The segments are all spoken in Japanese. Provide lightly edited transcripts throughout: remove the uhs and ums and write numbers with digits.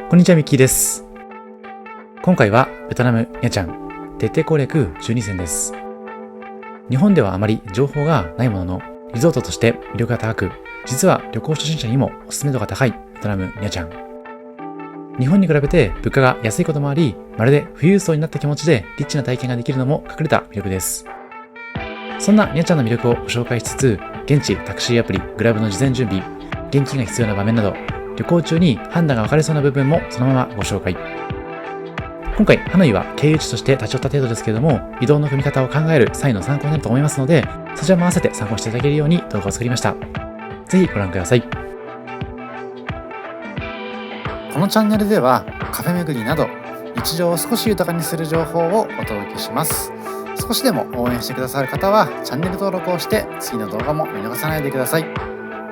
こんにちは、ミッキーです。今回はベトナムニャチャン徹底攻略12選です。日本ではあまり情報がないものの、リゾートとして魅力が高く、実は旅行初心者にもおすすめ度が高いベトナムニャチャン。日本に比べて物価が安いこともあり、まるで富裕層になった気持ちでリッチな体験ができるのも隠れた魅力です。そんなニャチャンの魅力をご紹介しつつ、現地タクシーアプリグラブの事前準備、現金が必要な場面など、旅行中に判断が分かれそうな部分もそのままご紹介。今回ハノイは経由地として立ち寄った程度ですけれども、移動の組み方を考える際の参考になると思いますので、そちらも合わせて参考していただけるように動画を作りました。ぜひご覧ください。このチャンネルではカフェ巡りなど日常を少し豊かにする情報をお届けします。少しでも応援してくださる方はチャンネル登録をして次の動画も見逃さないでください。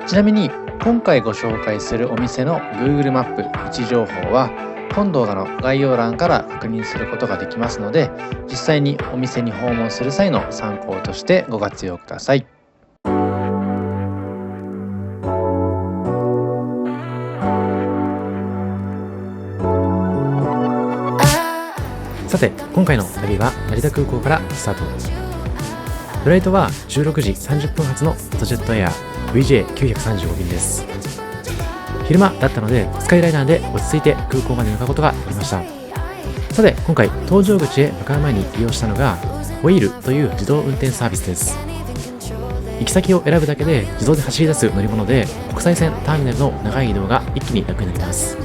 ちなみに今回ご紹介するお店の Google マップ位置情報は本動画の概要欄から確認することができますので、実際にお店に訪問する際の参考としてご活用ください。さて、今回の旅は成田空港からスタート。フライトは16時30分発のベトジェットエア VJ935 便です。昼間だったのでスカイライナーで落ち着いて空港まで向かうことができました。さて、今回搭乗口へ向かう前に利用したのがホイールという自動運転サービスです。行き先を選ぶだけで自動で走り出す乗り物で、国際線ターミナルの長い移動が一気に楽になります。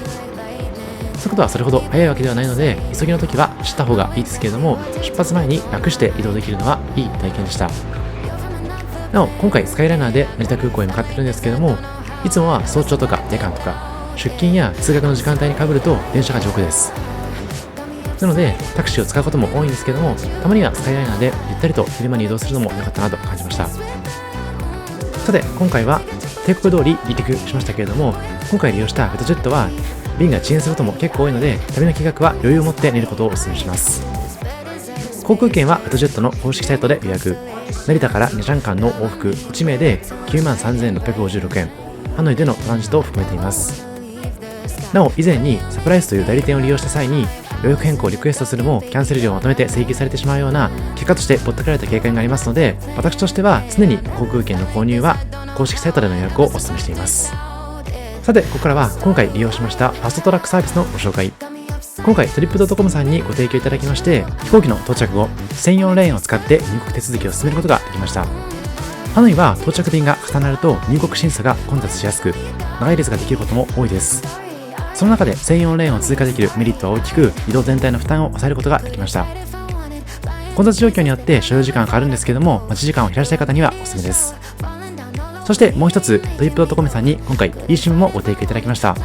速度はそれほど速いわけではないので、急ぎの時は走った方がいいですけれども、出発前に楽して移動できるのはいい体験でした。なお、今回スカイライナーで成田空港へ向かっているんですけれども、いつもは早朝とか夜間とか出勤や通学の時間帯に被ると電車が地獄です。なのでタクシーを使うことも多いんですけども、たまにはスカイライナーでゆったりと昼間に移動するのも良かったなと感じました。さて、今回は定刻通り離陸しましたけれども、今回利用したベトジェットは便が遅延することも結構多いので、旅の計画は余裕を持って寝ることをお勧めします。航空券はベトジェットの公式サイトで予約。成田からニャチャン間の往復1名で 93,656 円、ハノイでのトランジットを含めています。なお、以前にサプライズという代理店を利用した際に予約変更をリクエストするもキャンセル料をまとめて請求されてしまうような結果としてぼったくられた経験がありますので、私としては常に航空券の購入は公式サイトでの予約をお勧めしています。さて、ここからは今回利用しましたファストトラックサービスのご紹介。今回トリップ .com さんにご提供いただきまして、飛行機の到着後専用レーンを使って入国手続きを進めることができました。ハノイは到着便が重なると入国審査が混雑しやすく、長い列ができることも多いです。その中で専用レーンを通過できるメリットは大きく、移動全体の負担を抑えることができました。混雑状況によって所要時間は変わるんですけども、待ち時間を減らしたい方にはおすすめです。そしてもう一つ、トリップ .com さんに今回 eSIM もご提供いただきました。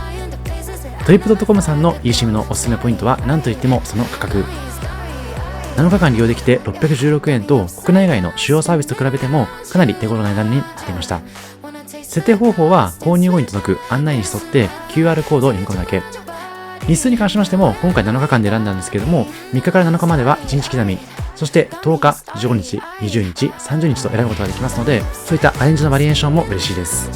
トリップ .com さんの eSIM のおすすめポイントは何といってもその価格。7日間利用できて616円と、国内外の主要サービスと比べてもかなり手頃な値段になっていました。設定方法は購入後に届く案内に沿って QR コードを読み込むだけ。日数に関しましても今回7日間で選んだんですけども、3日から7日までは1日刻み、そして10日、15日、20日、30日と選ぶことができますので、そういったアレンジのバリエーションも嬉しいです。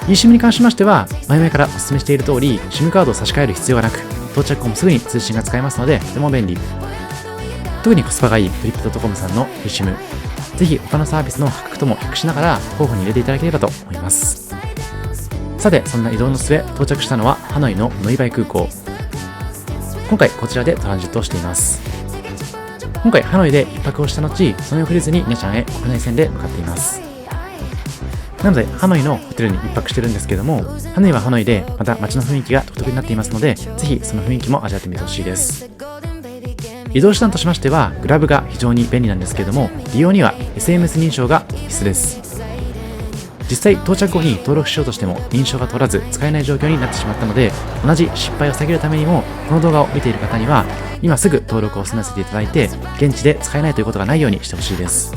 eSIM に関しましては前々からお勧めしている通り SIM カードを差し替える必要がなく、到着後もすぐに通信が使えますのでとても便利。特にコスパがいいトリップ .com さんの eSIM、ぜひ他のサービスの価格とも比較しながら候補に入れていただければと思います。さて、そんな移動の末到着したのはハノイのノイバイ空港。今回こちらでトランジットをしています。今回ハノイで一泊をした後、その翌日にニャチャンへ国内線で向かっています。なのでハノイのホテルに一泊してるんですけども、ハノイはハノイでまた街の雰囲気が独特になっていますので、ぜひその雰囲気も味わってみてほしいです。移動手段としましてはグラブが非常に便利なんですけれども、利用には SMS 認証が必須です。実際到着後に登録しようとしても認証が取らず使えない状況になってしまったので、同じ失敗を避けるためにもこの動画を見ている方には今すぐ登録を済ませていただいて、現地で使えないということがないようにしてほしいです。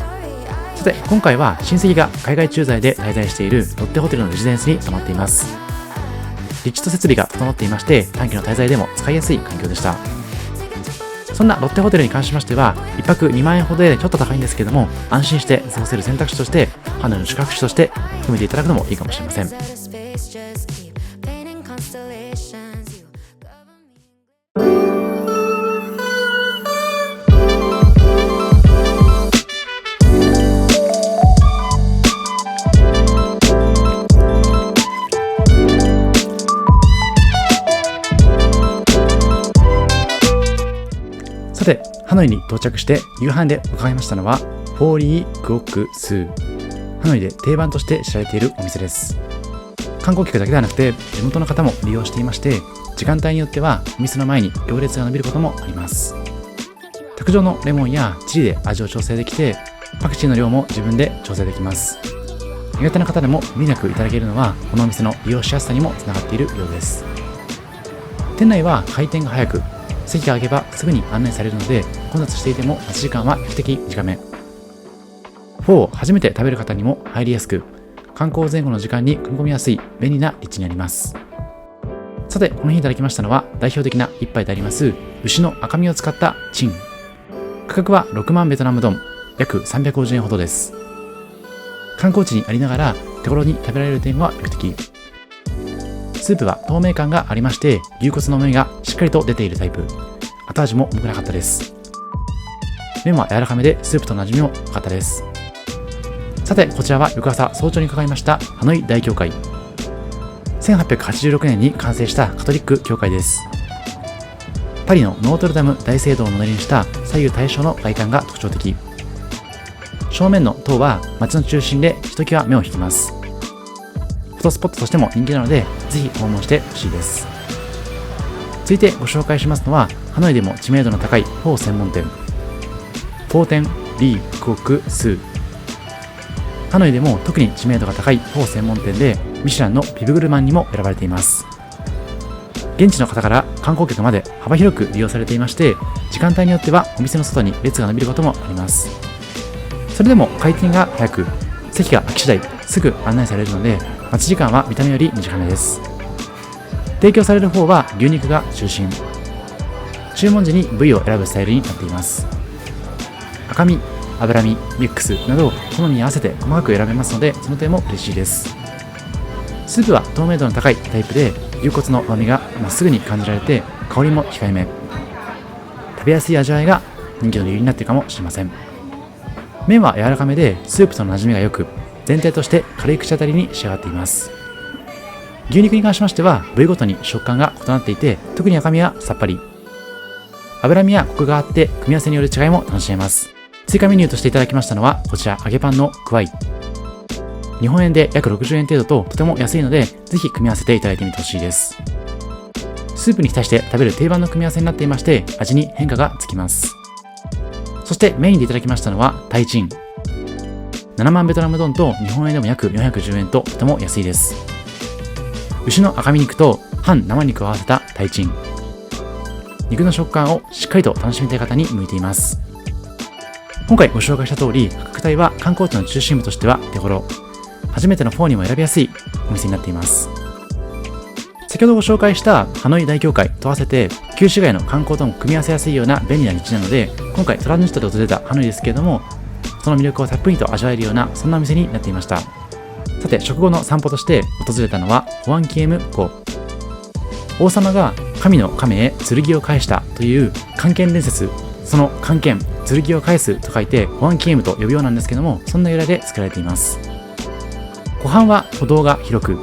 さて、今回は親戚が海外駐在で滞在しているロッテホテルのレジデンスに泊まっています。立地と設備が整っていまして、短期の滞在でも使いやすい環境でした。そんなロッテホテルに関しましては1泊2万円ほどでちょっと高いんですけども、安心して過ごせる選択肢としてハノイの宿泊地として含めていただくのもいいかもしれません。ハノイに到着して夕飯で伺いましたのはフォーリークオックスー。ハノイで定番として知られているお店です。観光客だけではなくて地元の方も利用していまして、時間帯によってはお店の前に行列が伸びることもあります。卓上のレモンやチリで味を調整できて、パクチーの量も自分で調整できます。苦手な方でも無理なくいただけるのはこのお店の利用しやすさにもつながっているようです。店内は開店が早く、席が空けばすぐに案内されるので、混雑していても待ち時間は比較的短め。フォーを初めて食べる方にも入りやすく、観光前後の時間に組み込みやすい便利な立地にあります。さて、この日いただきましたのは代表的な一杯であります牛の赤身を使ったチン。価格は6万ベトナムドン、約350円ほどです。観光地にありながら手頃に食べられる点は魅力的。スープは透明感がありまして、牛骨の旨味がしっかりと出ているタイプ。後味も重くなかったです。麺は柔らかめでスープと馴染みも良かったです。さて、こちらは翌朝早朝に伺いましたハノイ大教会。1886年に完成したカトリック教会です。パリのノートルダム大聖堂をモデルにした左右対称の外観が特徴的。正面の塔は街の中心でひときわ目を引きます。フォトスポットとしても人気なので、ぜひ訪問してほしいです。続いてご紹介しますのは、ハノイでも知名度の高いフォー専門店、フォーテン・リー・クオック・スー。ハノイでも特に知名度が高いフォー専門店で、ミシュランのビブグルマンにも選ばれています。現地の方から観光客まで幅広く利用されていまして、時間帯によってはお店の外に列が伸びることもあります。それでも開店が早く、席が空き次第すぐ案内されるので、待ち時間は見た目より短めです。提供される方は牛肉が中心。注文時に部位を選ぶスタイルになっています。赤身、脂身、ミックスなど好みに合わせて細かく選べますので、その点も嬉しいです。スープは透明度の高いタイプで、牛骨の旨味がまっすぐに感じられて、香りも控えめ。食べやすい味わいが人気の理由になっているかもしれません。麺は柔らかめでスープとの馴染みが良く、全体として軽い口当たりに仕上がっています。牛肉に関しましては部位ごとに食感が異なっていて、特に赤身はさっぱり、脂身やコクがあって組み合わせによる違いも楽しめます。追加メニューとしていただきましたのはこちら、揚げパンのクワイ。日本円で約60円程度ととても安いので、ぜひ組み合わせていただいてみてほしいです。スープに浸して食べる定番の組み合わせになっていまして、味に変化がつきます。そしてメインでいただきましたのはタイチン。7万ベトナムドンと日本円でも約410円ととても安いです。牛の赤身肉と半生肉を合わせたタイチン。肉の食感をしっかりと楽しみたい方に向いています。今回ご紹介した通り、価格帯は観光地の中心部としては手頃。初めてのフォーにも選びやすいお店になっています。先ほどご紹介したハノイ大教会と合わせて、旧市街の観光とも組み合わせやすいような便利な立地なので、今回トランジットで訪れたハノイですけれども、その魅力をたっぷりと味わえるような、そんなお店になっていました。さて、食後の散歩として訪れたのはホアンキエム湖。王様が神の亀へ剣を返したという漢剣伝説、その漢剣、剣を返すと書いてホアンキエムと呼ぶようなんですけども、そんな由来で作られています。湖畔は歩道が広く、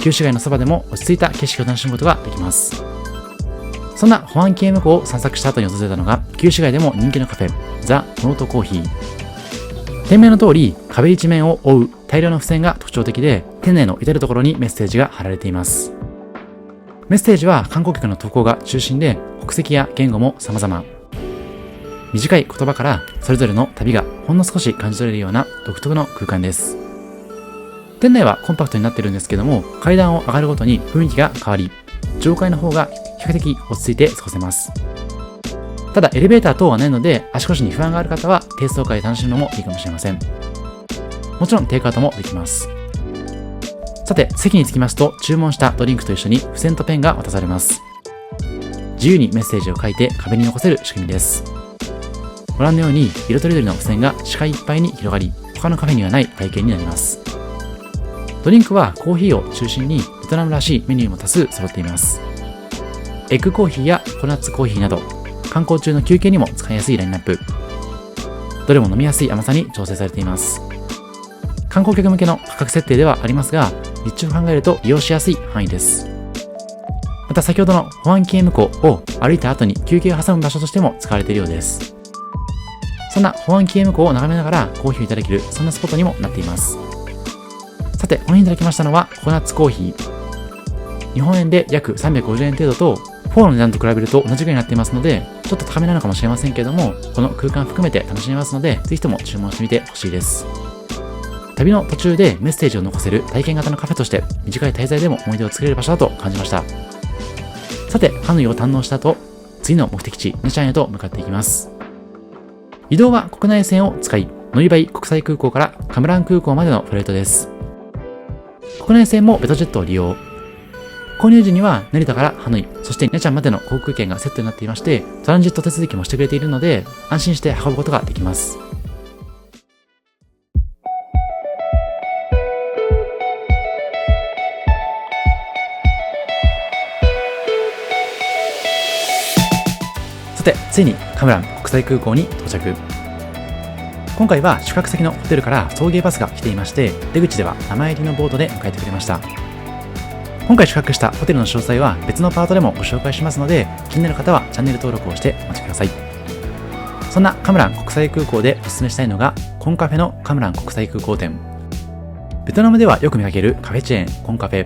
旧市街のそばでも落ち着いた景色を楽しむことができます。そんなホアンキエム湖を散策した後に訪れたのが、旧市街でも人気のカフェ、ザ・ノートコーヒー。店名の通り、壁一面を覆う大量の付箋が特徴的で、店内の至るところにメッセージが貼られています。メッセージは観光客の投稿が中心で、国籍や言語も様々。短い言葉からそれぞれの旅がほんの少し感じ取れるような独特の空間です。店内はコンパクトになっているんですけども、階段を上がるごとに雰囲気が変わり、上階の方が比較的落ち着いて過ごせます。ただエレベーター等はないので、足腰に不安がある方は低層階で楽しむのもいいかもしれません。もちろんテイクアウトもできます。さて、席に着きますと注文したドリンクと一緒に付箋とペンが渡されます。自由にメッセージを書いて壁に残せる仕組みです。ご覧のように色とりどりの付箋が視界いっぱいに広がり、他のカフェにはない体験になります。ドリンクはコーヒーを中心にベトナムらしいメニューも多数揃っています。エッグコーヒーやココナッツコーヒーなど、観光中の休憩にも使いやすいラインナップ。どれも飲みやすい甘さに調整されています。観光客向けの価格設定ではありますが、立地を考えると利用しやすい範囲です。また先ほどのホアンキエム湖を歩いた後に休憩を挟む場所としても使われているようです。そんな保安系向こうを眺めながらコーヒーをいただける、そんなスポットにもなっています。さて、この日いただきましたのはココナッツコーヒー。日本円で約350円程度と、フォーの値段と比べると同じぐらいになっていますので、ちょっと高めなのかもしれませんけれども、この空間含めて楽しめますので、ぜひとも注文してみてほしいです。旅の途中でメッセージを残せる体験型のカフェとして、短い滞在でも思い出を作れる場所だと感じました。さて、ハノイを堪能した後、次の目的地、ニャチャンへと向かっていきます。移動は国内線を使い、ノイバイ国際空港からカムラン空港までのフライトです。国内線もベトジェットを利用。購入時には成田からハノイ、そしてニャチャンまでの航空券がセットになっていまして、トランジット手続きもしてくれているので、安心して運ぶことができます。さて、ついにカムラン国際空港に到着。今回は宿泊先のホテルから送迎バスが来ていまして、出口では名前入りのボードで迎えてくれました。今回宿泊したホテルの詳細は別のパートでもご紹介しますので、気になる方はチャンネル登録をしてお待ちください。そんなカムラン国際空港でお勧めしたいのが、コンカフェのカムラン国際空港店。ベトナムではよく見かけるカフェチェーン、コンカフェ。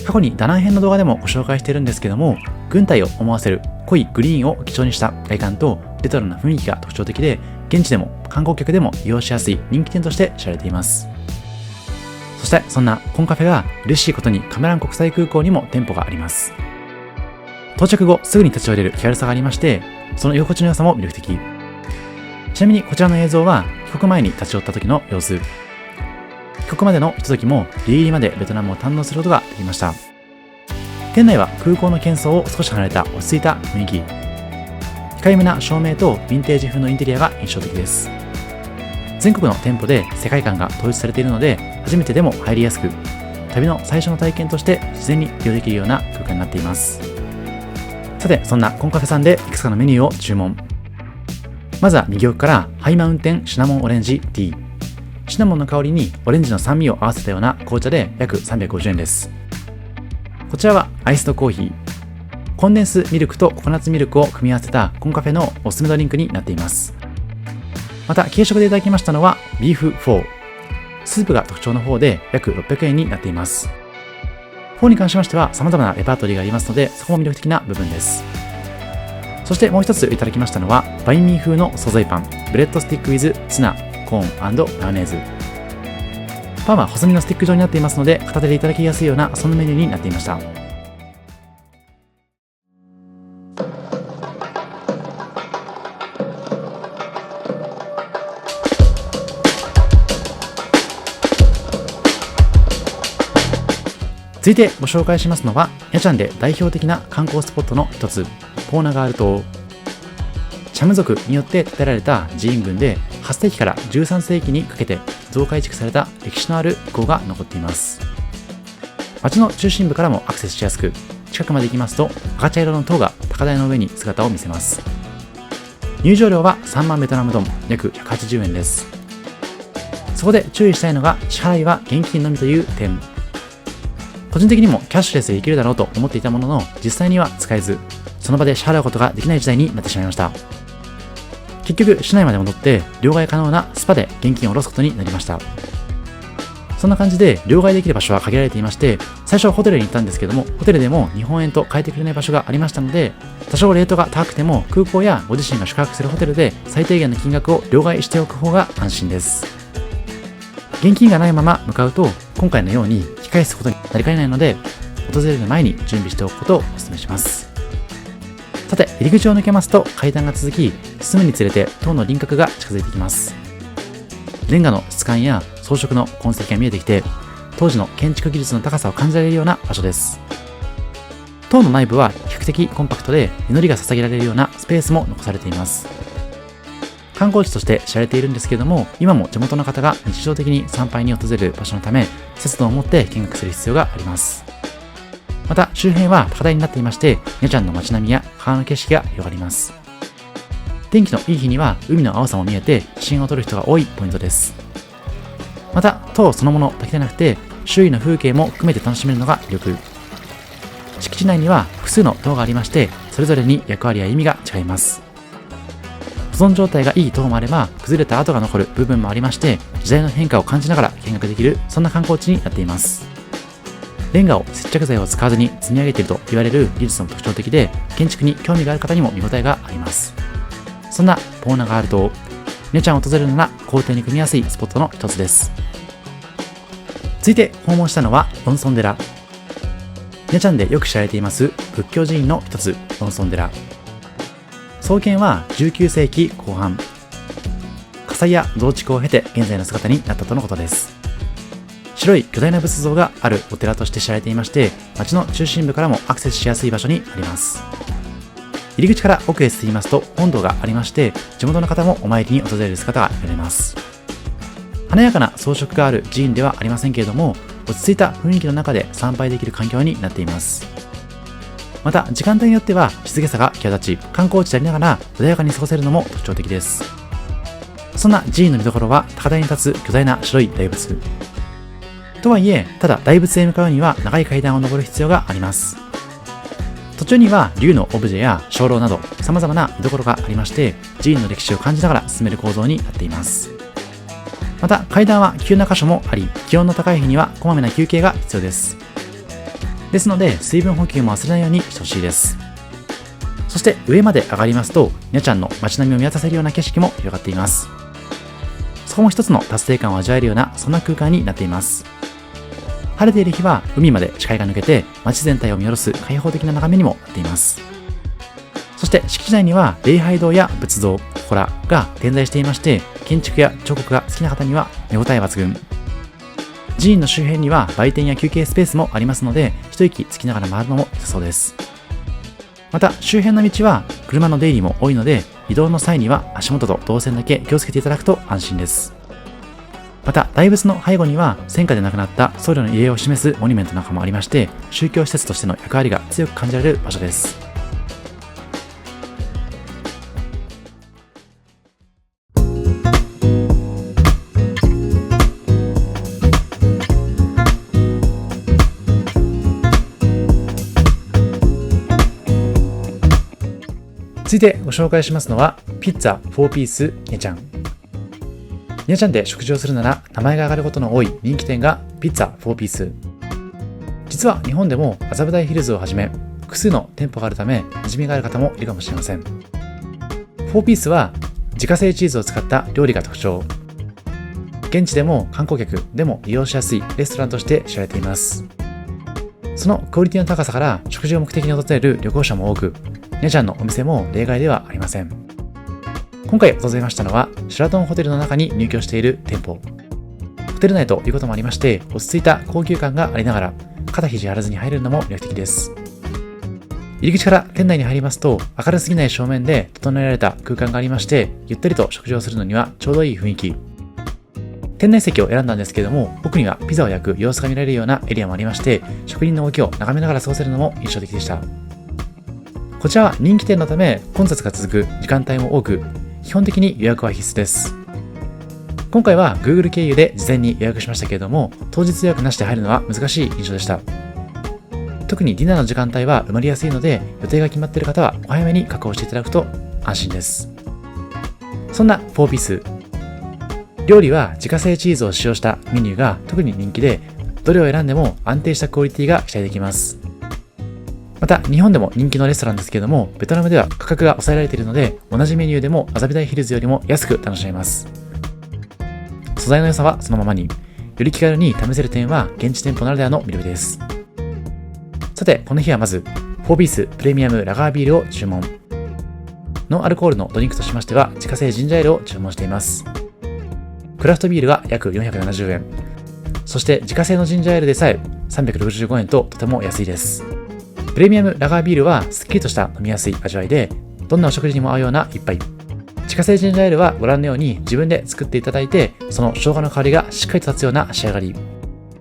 過去にダナン編の動画でもご紹介しているんですけども、軍隊を思わせる濃いグリーンを基調にした外観とレトロな雰囲気が特徴的で、現地でも観光客でも利用しやすい人気店として知られています。そしてそんなコンカフェが嬉しいことにカムラン国際空港にも店舗があります。到着後すぐに立ち寄れる気軽さがありまして、その居心地の良さも魅力的。ちなみにこちらの映像は帰国前に立ち寄った時の様子。帰国までのひとときもギリギリまでベトナムを堪能することができました。店内は空港の喧騒を少し離れた落ち着いた雰囲気。控えめな照明とヴィンテージ風のインテリアが印象的です。全国の店舗で世界観が統一されているので、初めてでも入りやすく、旅の最初の体験として自然に利用できるような空間になっています。さて、そんなコンカフェさんでいくつかのメニューを注文。まずは右奥からハイマウンテンシナモンオレンジティー。シナモンの香りにオレンジの酸味を合わせたような紅茶で約350円です。こちらはアイスドコーヒー。コンデンスミルクとココナッツミルクを組み合わせたコンカフェのおすすめドリンクになっています。また軽食でいただきましたのはビーフフォー。スープが特徴の方で約600円になっています。フォーに関しましては様々なレパートリーがありますので、そこも魅力的な部分です。そしてもう一ついただきましたのはバインミー風の惣菜パン、ブレッドスティックウィズツナ、コーン&マヨネーズ。パンは細身のスティック状になっていますので、片手でいただきやすいようなそんなメニューになっていました。続いてご紹介しますのは、ニャチャンで代表的な観光スポットの一つ、ポーナガール島。チャム族によって建てられた寺院群で、8世紀から13世紀にかけて増改築された歴史のある遺構が残っています。町の中心部からもアクセスしやすく、近くまで行きますと赤茶色の塔が高台の上に姿を見せます。入場料は3万ベトナムドン、約180円です。そこで注意したいのが、支払いは現金のみという点。個人的にもキャッシュレスでいけるだろうと思っていたものの、実際には使えず、その場で支払うことができない時代になってしまいました。結局市内まで戻って両替可能なスパで現金を下ろすことになりました。そんな感じで両替できる場所は限られていまして、最初はホテルに行ったんですけども、ホテルでも日本円と変えてくれない場所がありましたので、多少レートが高くても空港やご自身が宿泊するホテルで最低限の金額を両替しておく方が安心です。現金がないまま向かうと、今回のように引き返すことになりかねないので、訪れる前に準備しておくことをお勧めします。さて、入り口を抜けますと階段が続き、進むにつれて塔の輪郭が近づいてきます。レンガの質感や装飾の痕跡が見えてきて、当時の建築技術の高さを感じられるような場所です。塔の内部は比較的コンパクトで、祈りが捧げられるようなスペースも残されています。観光地として知られているんですけれども、今も地元の方が日常的に参拝に訪れる場所のため、節度を持って見学する必要があります。また周辺は高台になっていまして、ニャチャンの街並みや川の景色が広がります。天気のいい日には海の青さも見えて、写真を撮る人が多いポイントです。また塔そのものだけでなくて、周囲の風景も含めて楽しめるのが魅力。敷地内には複数の塔がありまして、それぞれに役割や意味が違います。お保存状態がいい塔もあれば崩れた跡が残る部分もありまして、時代の変化を感じながら見学できる、そんな観光地になっています。レンガを接着剤を使わずに積み上げていると言われる技術の特徴的で、建築に興味がある方にも見応えがあります。そんなポーナガール島、ニャチャンを訪れるなら行程に組みやすいスポットの一つです。続いて訪問したのはロンソン寺。ニャチャンでよく知られています仏教寺院の一つ、ロンソン寺。創建は19世紀後半、火災や増築を経て現在の姿になったとのことです。白い巨大な仏像があるお寺として知られていまして、町の中心部からもアクセスしやすい場所にあります。入り口から奥へ進みますと本堂がありまして、地元の方もお参りに訪れる姿が見られます。華やかな装飾がある寺院ではありませんけれども、落ち着いた雰囲気の中で参拝できる環境になっています。また時間帯によっては静けさが際立ち、観光地でありながら穏やかに過ごせるのも特徴的です。そんな寺院の見どころは高台に立つ巨大な白い大仏。とはいえ、ただ大仏へ向かうには長い階段を登る必要があります。途中には竜のオブジェや鐘楼など様々な見どころがありまして、寺院の歴史を感じながら進める構造になっています。また階段は急な箇所もあり、気温の高い日にはこまめな休憩が必要です。ですので水分補給も忘れないようにしてほしいです。そして上まで上がりますと、ニャチャンの街並みを見渡せるような景色も広がっています。そこも一つの達成感を味わえるような、そんな空間になっています。晴れている日は海まで視界が抜けて街全体を見下ろす開放的な眺めにもなっています。そして敷地内には礼拝堂や仏像、祠が点在していまして、建築や彫刻が好きな方には見応え抜群。寺院の周辺には売店や休憩スペースもありますので、一息つきながら回るのも良さそうです。また周辺の道は車の出入りも多いので、移動の際には足元と動線だけ気をつけていただくと安心です。また大仏の背後には戦火で亡くなった僧侶の慰霊を示すモニュメントなんかもありまして、宗教施設としての役割が強く感じられる場所です。続いてご紹介しますのはピッツァ4ピースニャチャン。ニャチャンで食事をするなら名前が挙がることの多い人気店がピッツァ4ピース。実は日本でも麻布台ヒルズをはじめ複数の店舗があるため馴染みがある方もいるかもしれません。4ピースは自家製チーズを使った料理が特徴。現地でも観光客でも利用しやすいレストランとして知られています。そのクオリティの高さから食事を目的に訪れる旅行者も多く、ニャチャンのお店も例外ではありません。今回訪れましたのはシェラトンホテルの中に入居している店舗。ホテル内ということもありまして、落ち着いた高級感がありながら肩肘張らずに入れるのも魅力的です。入り口から店内に入りますと、明るすぎない正面で整えられた空間がありまして、ゆったりと食事をするのにはちょうどいい雰囲気。店内席を選んだんですけれども、奥にはピザを焼く様子が見られるようなエリアもありまして、職人の動きを眺めながら過ごせるのも印象的でした。こちらは人気店のため混雑が続く時間帯も多く、基本的に予約は必須です。今回は Google 経由で事前に予約しましたけれども、当日予約なしで入るのは難しい印象でした。特にディナーの時間帯は埋まりやすいので、予定が決まっている方はお早めに確保していただくと安心です。そんな4ピース。料理は自家製チーズを使用したメニューが特に人気で、どれを選んでも安定したクオリティが期待できます。また日本でも人気のレストランですけれども、ベトナムでは価格が抑えられているので、同じメニューでも麻布台ヒルズよりも安く楽しめます。素材の良さはそのままに、より気軽に試せる点は現地店舗ならではの魅力です。さてこの日はまず4ピースプレミアムラガービールを注文。ノンアルコールのドリンクとしましては自家製ジンジャーエールを注文しています。クラフトビールが約470円、そして自家製のジンジャーエールでさえ365円ととても安いです。プレミアムラガービールはすっきりとした飲みやすい味わいで、どんなお食事にも合うような一杯。自家製ジンジャーエールはご覧のように自分で作っていただいて、その生姜の香りがしっかりと立つような仕上がり。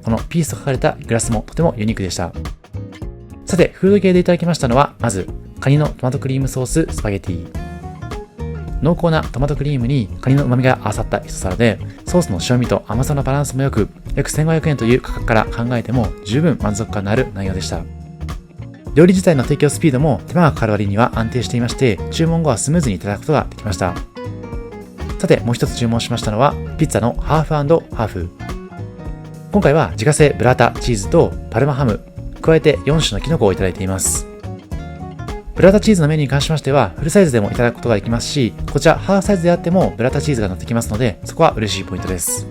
このピースと書かれたグラスもとてもユニークでした。さてフード系でいただきましたのは、まずカニのトマトクリームソーススパゲティ。濃厚なトマトクリームにカニの旨味が合わさった一皿で、ソースの塩味と甘さのバランスも良く、約1500円という価格から考えても十分満足感のある内容でした。料理自体の提供スピードも手間がかかる割には安定していまして、注文後はスムーズにいただくことができました。さてもう一つ注文しましたのはピッツァのハーフ&ハーフ。今回は自家製ブラータチーズとパルマハム加えて4種のキノコをいただいています。ブラータチーズのメニューに関しましてはフルサイズでもいただくことができますし、こちらハーフサイズであってもブラータチーズが乗ってきますので、そこは嬉しいポイントです。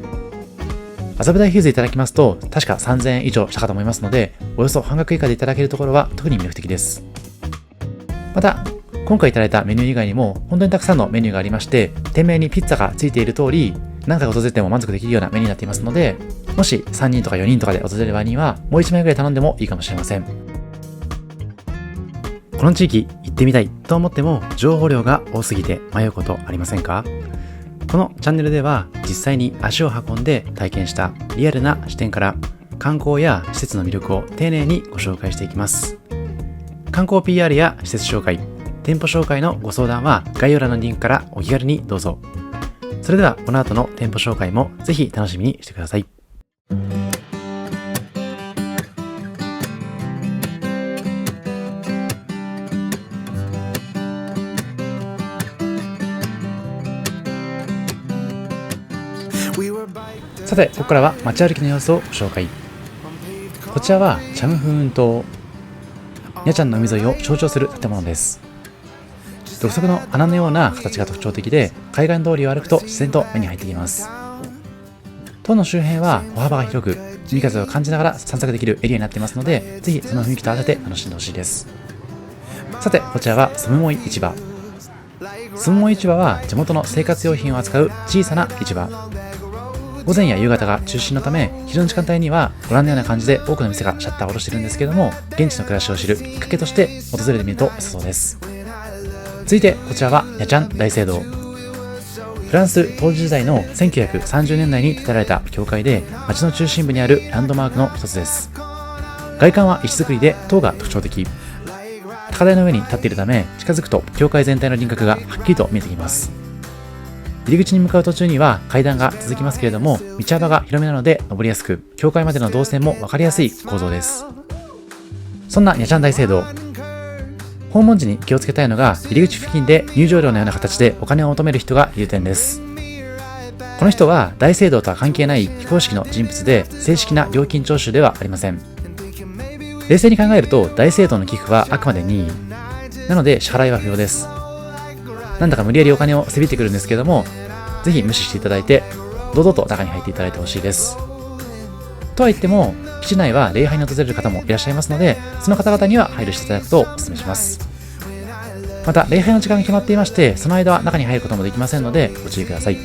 麻布台ヒルズいただきますと確か3000円以上したかと思いますので、およそ半額以下でいただけるところは特に魅力的です。また今回いただいたメニュー以外にも本当にたくさんのメニューがありまして、店名にピッツァがついている通り何回訪れても満足できるようなメニューになっていますので、もし3人とか4人とかで訪れる場合にはもう1枚ぐらい頼んでもいいかもしれません。この地域行ってみたいと思っても情報量が多すぎて迷うことありませんか？このチャンネルでは実際に足を運んで体験したリアルな視点から観光や施設の魅力を丁寧にご紹介していきます。観光 PR や施設紹介、店舗紹介のご相談は概要欄のリンクからお気軽にどうぞ。それではこの後の店舗紹介もぜひ楽しみにしてください。さてここからは街歩きの様子をご紹介。こちらはチャムフーン島、ニャチャンの海沿いを象徴する建物です。独特の穴のような形が特徴的で、海岸通りを歩くと自然と目に入ってきます。島の周辺は歩幅が広く、海風を感じながら散策できるエリアになっていますので、ぜひその雰囲気と合わせて楽しんでほしいです。さてこちらはスムモイ市場。スムモイ市場は地元の生活用品を扱う小さな市場。午前や夕方が中心のため、昼の時間帯にはご覧のような感じで多くの店がシャッターを下ろしているんですけれども、現地の暮らしを知るきっかけとして訪れてみると良さそうです。続いてこちらはニャチャン大聖堂。フランス統治時代の1930年代に建てられた教会で、街の中心部にあるランドマークの一つです。外観は石造りで塔が特徴的。高台の上に立っているため、近づくと教会全体の輪郭がはっきりと見えてきます。入り口に向かう途中には階段が続きますけれども、道幅が広めなので登りやすく、教会までの動線も分かりやすい構造です。そんなニャチャン大聖堂、訪問時に気をつけたいのが、入り口付近で入場料のような形でお金を求める人がいる点です。この人は大聖堂とは関係ない非公式の人物で、正式な料金徴収ではありません。冷静に考えると大聖堂の寄付はあくまで任意なので支払いは不要です。なんだか無理やりお金をせびってくるんですけども、ぜひ無視していただいて堂々と中に入っていただいてほしいです。とは言っても基地内は礼拝に訪れる方もいらっしゃいますので、その方々には配慮していただくとお勧めします。また礼拝の時間が決まっていまして、その間は中に入ることもできませんのでご注意ください。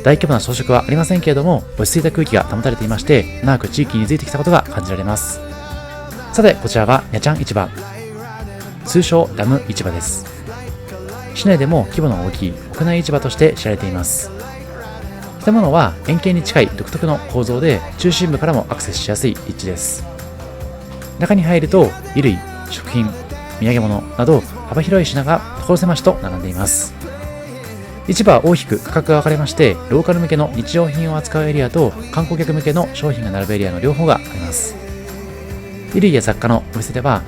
大規模な装飾はありませんけれども、落ち着いた空気が保たれていまして、長く地域に根付いてきたことが感じられます。さてこちらはニャチャン市場、通称ダム市場です。市内でも規模の大きい屋内市場として知られています。建物は円形に近い独特の構造で、中心部からもアクセスしやすい立地です。中に入ると衣類、食品、土産物など幅広い品が所狭しと並んでいます。市場は大きく価格が分かれまして、ローカル向けの日用品を扱うエリアと観光客向けの商品が並ぶエリアの両方があります。衣類や雑貨のお店では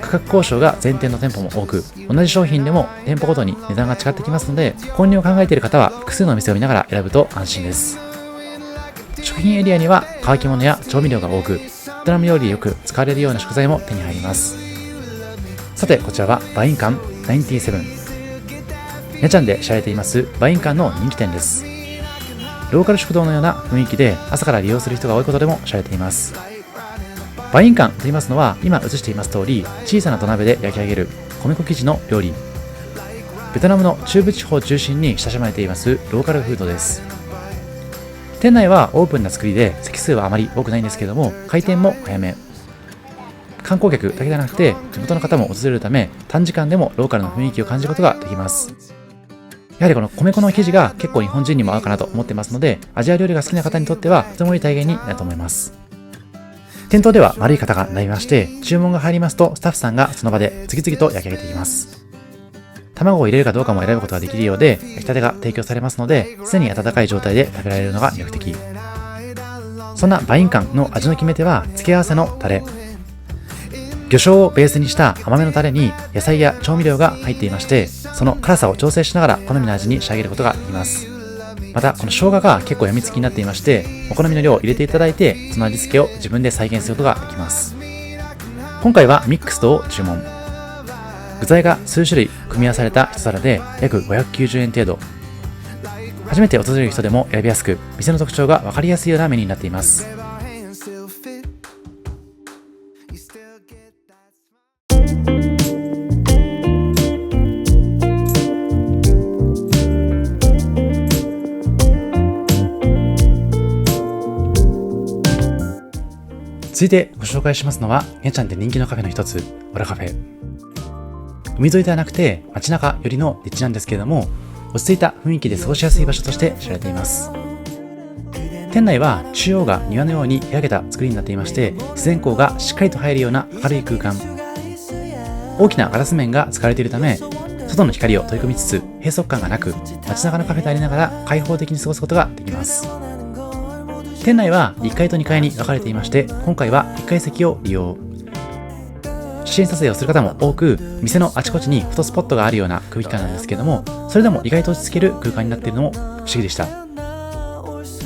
価格交渉が前店の店舗も多く、同じ商品でも店舗ごとに値段が違ってきますので、購入を考えている方は複数の店を見ながら選ぶと安心です。食品エリアには乾き物や調味料が多く、ベトナム料理でよく使われるような食材も手に入ります。さてこちらはバインカン97。ニャチャンで知られていますバインカンの人気店です。ローカル食堂のような雰囲気で朝から利用する人が多いことでも知られています。バインカンと言いますのは、今映しています通り小さな土鍋で焼き上げる米粉生地の料理。ベトナムの中部地方を中心に親しまれていますローカルフードです。店内はオープンな作りで席数はあまり多くないんですけれども、開店も早め。観光客だけではなくて地元の方も訪れるため、短時間でもローカルの雰囲気を感じることができます。やはりこの米粉の生地が結構日本人にも合うかなと思ってますので、アジア料理が好きな方にとってはとてもいい体験になると思います。店頭では丸い型が並びまして、注文が入りますとスタッフさんがその場で次々と焼き上げていきます。卵を入れるかどうかも選ぶことができるようで、焼きたてが提供されますので、常に温かい状態で食べられるのが魅力的。そんなバインカンの味の決め手は付け合わせのタレ。魚醤をベースにした甘めのタレに野菜や調味料が入っていまして、その辛さを調整しながら好みの味に仕上げることができます。またこの生姜が結構やみつきになっていまして、お好みの量を入れていただいて、その味付けを自分で再現することができます。今回はミックスドを注文。具材が数種類組み合わされた一皿で約590円程度。初めて訪れる人でも選びやすく、店の特徴が分かりやすいようなメニューになっています。続いてご紹介しますのは、ゲンちゃんで人気のカフェの一つ、オラカフェ。海沿いではなくて街中寄りの立地なんですけれども、落ち着いた雰囲気で過ごしやすい場所として知られています。店内は中央が庭のように開けた作りになっていまして、自然光がしっかりと入るような明るい空間。大きなガラス面が使われているため、外の光を取り込みつつ閉塞感がなく、街中のカフェでありながら開放的に過ごすことができます。店内は1階と2階に分かれていまして、今回は1階席を利用。写真撮影をする方も多く、店のあちこちにフォトスポットがあるような空気感なんですけども、それでも意外と落ち着ける空間になっているのも不思議でした。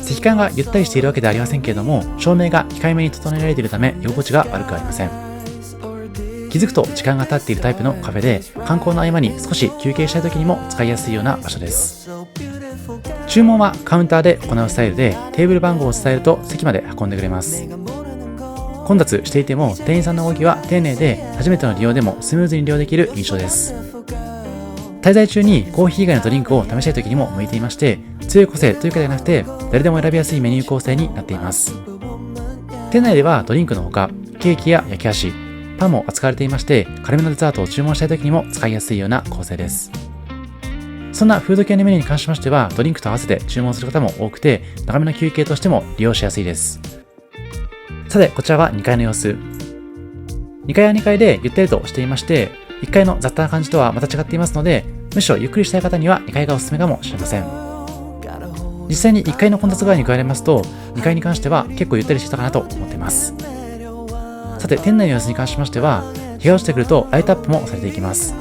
席間がゆったりしているわけではありませんけれども、照明が控えめに整えられているため居心地が悪くありません。気づくと時間が経っているタイプのカフェで、観光の合間に少し休憩したい時にも使いやすいような場所です。注文はカウンターで行うスタイルで、テーブル番号を伝えると席まで運んでくれます。混雑していても店員さんの動きは丁寧で、初めての利用でもスムーズに利用できる印象です。滞在中にコーヒー以外のドリンクを試したい時にも向いていまして、強い個性というかではなくて誰でも選びやすいメニュー構成になっています。店内ではドリンクのほか、ケーキや焼き菓子、パンも扱われていまして、軽めのデザートを注文したい時にも使いやすいような構成です。そんなフード系のメニューに関しましては、ドリンクと合わせて注文する方も多くて、長めの休憩としても利用しやすいです。さて、こちらは2階の様子。2階は2階でゆったりとしていまして、1階の雑多な感じとはまた違っていますので、むしろゆっくりしたい方には2階がおすすめかもしれません。実際に1階の混雑具合に比べますと、2階に関しては結構ゆったりしてたかなと思っています。さて、店内の様子に関しましては、日が落ちてくるとライトアップもされていきます。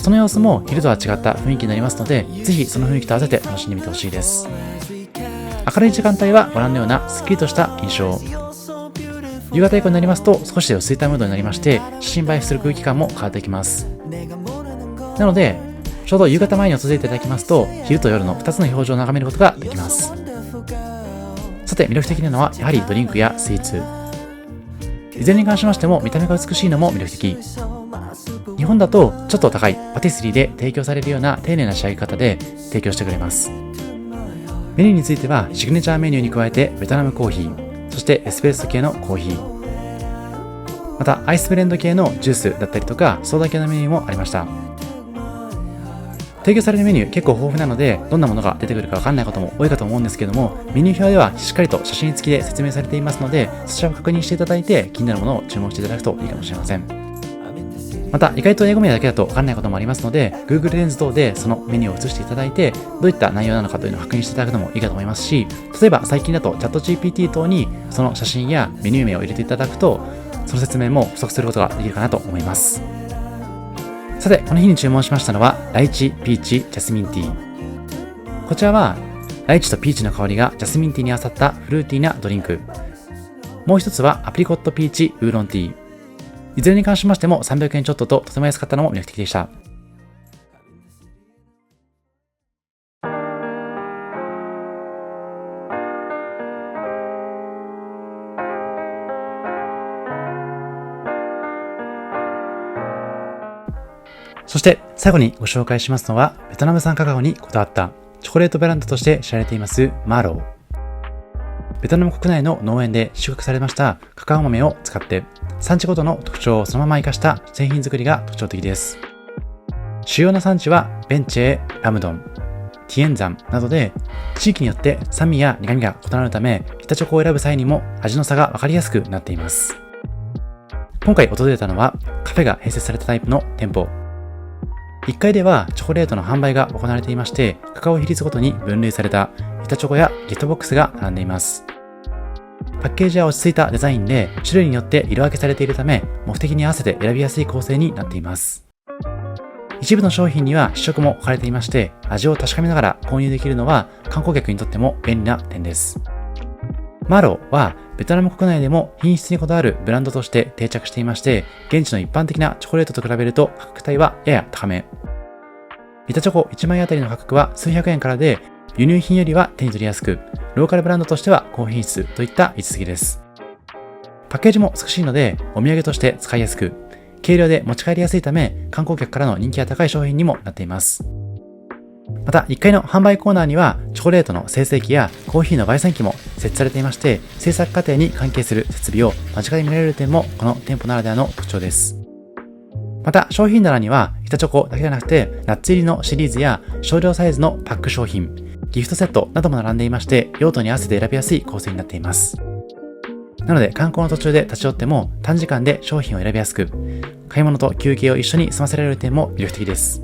その様子も昼とは違った雰囲気になりますので、ぜひその雰囲気と合わせて楽しんでみてほしいです。明るい時間帯はご覧のようなすっきりとした印象。夕方以降になりますと少し落ち着いたムードになりまして、写真映えする空気感も変わってきます。なので、ちょうど夕方前に訪れていただきますと、昼と夜の2つの表情を眺めることができます。さて、魅力的なのはやはりドリンクやスイーツ。いずれに関しましても見た目が美しいのも魅力的。日本だとちょっと高いパティスリーで提供されるような丁寧な仕上げ方で提供してくれます。メニューについてはシグネチャーメニューに加えてベトナムコーヒー、そしてエスプレッソ系のコーヒー、またアイスブレンド系のジュースだったりとかソーダ系のメニューもありました。提供されるメニュー結構豊富なので、どんなものが出てくるか分かんないことも多いかと思うんですけども、メニュー表ではしっかりと写真付きで説明されていますので、そちらを確認していただいて気になるものを注文していただくといいかもしれません。また意外と英語名だけだと分かんないこともありますので、 Google レンズ等でそのメニューを映していただいて、どういった内容なのかというのを確認していただくのもいいかと思いますし、例えば最近だとチャット GPT 等にその写真やメニュー名を入れていただくと、その説明も補足することができるかなと思います。さて、この日に注文しましたのはライチピーチジャスミンティー。こちらはライチとピーチの香りがジャスミンティーに合わさったフルーティーなドリンク。もう一つはアプリコットピーチウーロンティー。いずれに関しましても300円ちょっとととても安かったのも魅力的でした。そして最後にご紹介しますのは、ベトナム産カカオにこだわったチョコレートブランドとして知られていますマーロー。ベトナム国内の農園で収穫されましたカカオ豆を使って産地ごとの特徴をそのまま生かした製品作りが特徴的です。主要な産地はベンチェー、ラムドン、ティエンザンなどで、地域によって酸味や苦味が異なるため、板チョコを選ぶ際にも味の差が分かりやすくなっています。今回訪れたのはカフェが併設されたタイプの店舗。1階ではチョコレートの販売が行われていまして、カカオ比率ごとに分類された板チョコやギフトボックスが並んでいます。パッケージは落ち着いたデザインで、種類によって色分けされているため、目的に合わせて選びやすい構成になっています。一部の商品には試食も置かれていまして、味を確かめながら購入できるのは観光客にとっても便利な点です。マーローはベトナム国内でも品質にこだわるブランドとして定着していまして、現地の一般的なチョコレートと比べると価格帯はやや高め。板チョコ1枚あたりの価格は数百円からで、輸入品よりは手に取りやすく、ローカルブランドとしては高品質といった位置づけです。パッケージも美しいのでお土産として使いやすく、軽量で持ち帰りやすいため観光客からの人気が高い商品にもなっています。また1階の販売コーナーにはチョコレートの精製機やコーヒーの焙煎機も設置されていまして、制作過程に関係する設備を間近で見られる点もこの店舗ならではの特徴です。また商品棚には板チョコだけでなくてナッツ入りのシリーズや少量サイズのパック商品、ギフトセットなども並んでいまして、用途に合わせて選びやすい構成になっています。なので観光の途中で立ち寄っても短時間で商品を選びやすく、買い物と休憩を一緒に済ませられる点も魅力的です。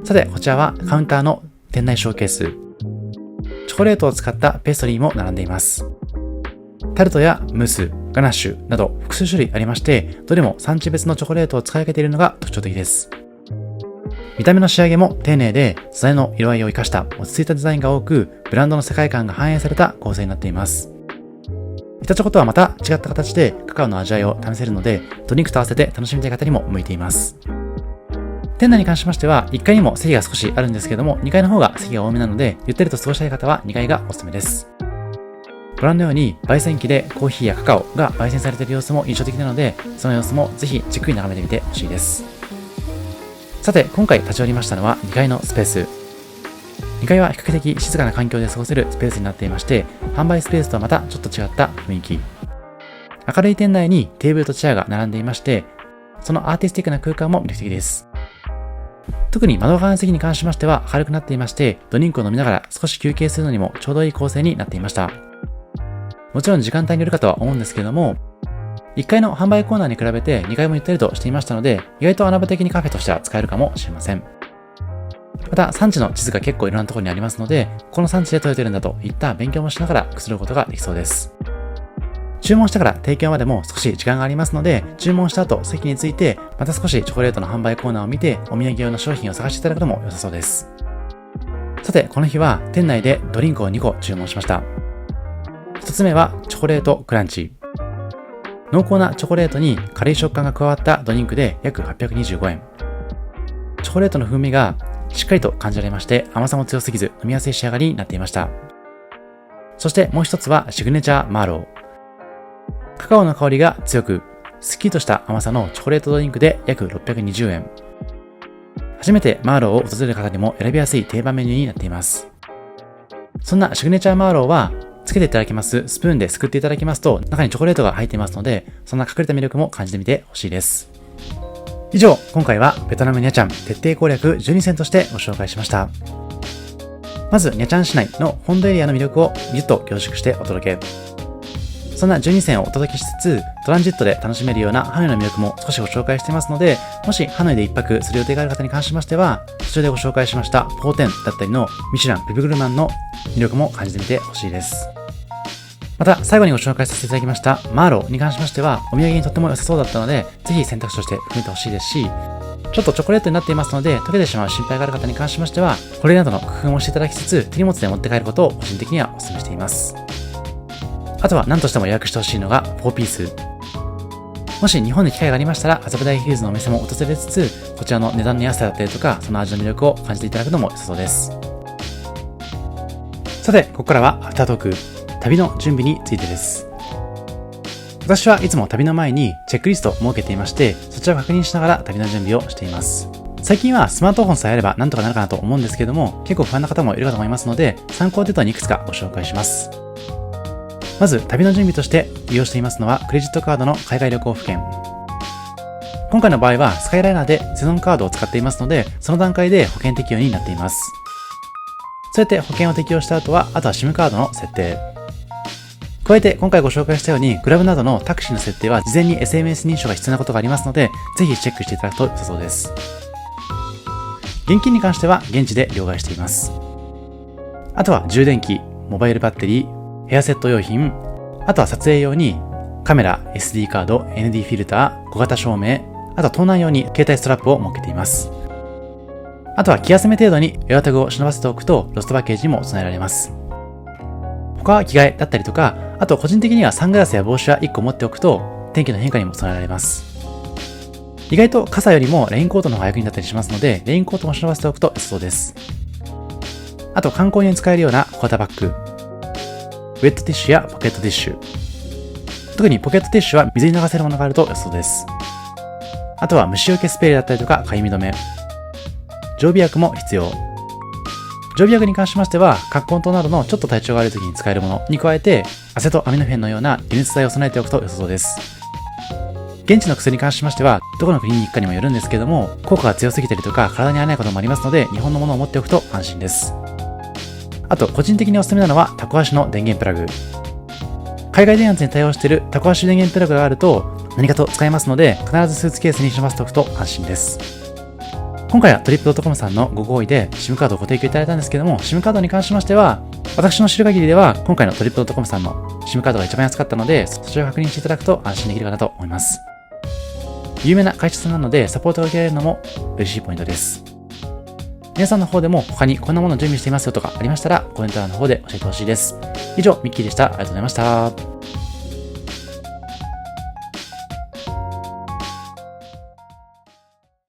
さてこちらはカウンターの店内ショーケース。チョコレートを使ったペーストリーも並んでいます。タルトやムース、ガナッシュなど複数種類ありまして、どれも産地別のチョコレートを使い分けているのが特徴的です。見た目の仕上げも丁寧で、素材の色合いを生かした落ち着いたデザインが多く、ブランドの世界観が反映された構成になっています。板チョコとはまた違った形でカカオの味わいを試せるので、ドリンクと合わせて楽しみたい方にも向いています。店内に関しましては1階にも席が少しあるんですけども、2階の方が席が多めなので、ゆったりと過ごしたい方は2階がおすすめです。ご覧のように焙煎機でコーヒーやカカオが焙煎されている様子も印象的なので、その様子もぜひじっくり眺めてみてほしいです。さて今回立ち寄りましたのは2階のスペース。2階は比較的静かな環境で過ごせるスペースになっていまして、販売スペースとはまたちょっと違った雰囲気。明るい店内にテーブルとチェアが並んでいまして、そのアーティスティックな空間も魅力的です。特に窓側の席に関しましては明るくなっていまして、ドリンクを飲みながら少し休憩するのにもちょうどいい構成になっていました。もちろん時間帯によるかとは思うんですけれども、1階の販売コーナーに比べて2階もゆったりとしていましたので、意外と穴場的にカフェとしては使えるかもしれません。また産地の地図が結構いろんなところにありますので、この産地で取れてるんだといった勉強もしながらくつろぐことができそうです。注文してから提供までも少し時間がありますので、注文した後席に着いてまた少しチョコレートの販売コーナーを見てお土産用の商品を探していただくのも良さそうです。さてこの日は店内でドリンクを2個注文しました。1つ目はチョコレートクランチ。濃厚なチョコレートに軽い食感が加わったドリンクで約825円。チョコレートの風味がしっかりと感じられまして、甘さも強すぎず飲みやすい仕上がりになっていました。そしてもう一つはシグネチャーマーロー。カカオの香りが強く、すっきりとした甘さのチョコレートドリンクで約620円。初めてマーローを訪れる方にも選びやすい定番メニューになっています。そんなシグネチャーマーローは、つけていただきますスプーンですくっていただきますと、中にチョコレートが入っていますので、そんな隠れた魅力も感じてみてほしいです。以上、今回はベトナムニャチャン徹底攻略12選としてご紹介しました。まず、ニャチャン市内の本土エリアの魅力をぎゅっと凝縮してお届け。そんな12選をお届けしつつ、トランジットで楽しめるようなハノイの魅力も少しご紹介していますので、もしハノイで一泊する予定がある方に関しましては、途中でご紹介しましたポーテンだったりのミシュラン・ビブグルマンの魅力も感じてみてほしいです。また、最後にご紹介させていただきましたマーローに関しましては、お土産にとっても良さそうだったので、ぜひ選択肢として含めてほしいですし、ちょっとチョコレートになっていますので、溶けてしまう心配がある方に関しましては、これなどの工夫もしていただきつつ、手荷物で持って帰ることを個人的にはお勧めしています。あとは何としても予約してほしいのが4ピース。もし日本で機会がありましたら、麻布台ヒルズのお店も訪れつつ、こちらの値段の安さだったりとか、その味の魅力を感じていただくのも良さそうです。さて、ここからはアフタートーク。旅の準備についてです。私はいつも旅の前にチェックリストを設けていまして、そちらを確認しながら旅の準備をしています。最近はスマートフォンさえあればなんとかなるかなと思うんですけども、結構不安な方もいるかと思いますので、参考程度にいくつかご紹介します。まず、旅の準備として利用していますのはクレジットカードの海外旅行付券。今回の場合はスカイライナーでセゾンカードを使っていますので、その段階で保険適用になっています。そうやって保険を適用した後は、あとは SIM カードの設定。加えて今回ご紹介したようにグラブなどのタクシーの設定は事前に SMS 認証が必要なことがありますので、ぜひチェックしていただくと良さそうです。現金に関しては現地で両替しています。あとは充電器、モバイルバッテリー、ヘアセット用品、あとは撮影用にカメラ、SD カード、ND フィルター、小型照明、あとは盗難用に携帯ストラップを設けています。あとは気休め程度にエアタグを忍ばせておくとロストパッケージにも備えられます。他は着替えだったりとか、あと個人的にはサングラスや帽子は1個持っておくと天気の変化にも備えられます。意外と傘よりもレインコートの方が役に立ったりしますので、レインコートも忍ばせておくと良さそうです。あと観光に使えるような小型バッグ、ウェットティッシュやポケットティッシュ。特にポケットティッシュは水に流せるものがあると良さそうです。あとは虫除けスプレーだったりとかかゆみ止め。常備薬も必要。常備薬に関しましては、葛根湯などのちょっと体調が悪い時に使えるものに加えて、アセトアミノフェンのような解熱剤を備えておくと良さそうです。現地の薬に関しましては、どこの国に行くかにもよるんですけども、効果が強すぎたりとか体に合わないこともありますので、日本のものを持っておくと安心です。あと、個人的におすすめなのはタコ足の電源プラグ。海外電圧に対応しているタコ足電源プラグがあると何かと使えますので、必ずスーツケースに忍ばせておくと安心です。今回はトリップ .com さんのご好意で SIM カードをご提供いただいたんですけども、SIM カードに関しましては、私の知る限りでは、今回のトリップ .com さんの SIM カードが一番安かったので、そちらを確認していただくと安心できるかなと思います。有名な会社さんなので、サポートが受けられるのも嬉しいポイントです。皆さんの方でも他にこんなものを準備していますよとかありましたら、コメント欄の方で教えてほしいです。以上、ミッキーでした。ありがとうございました。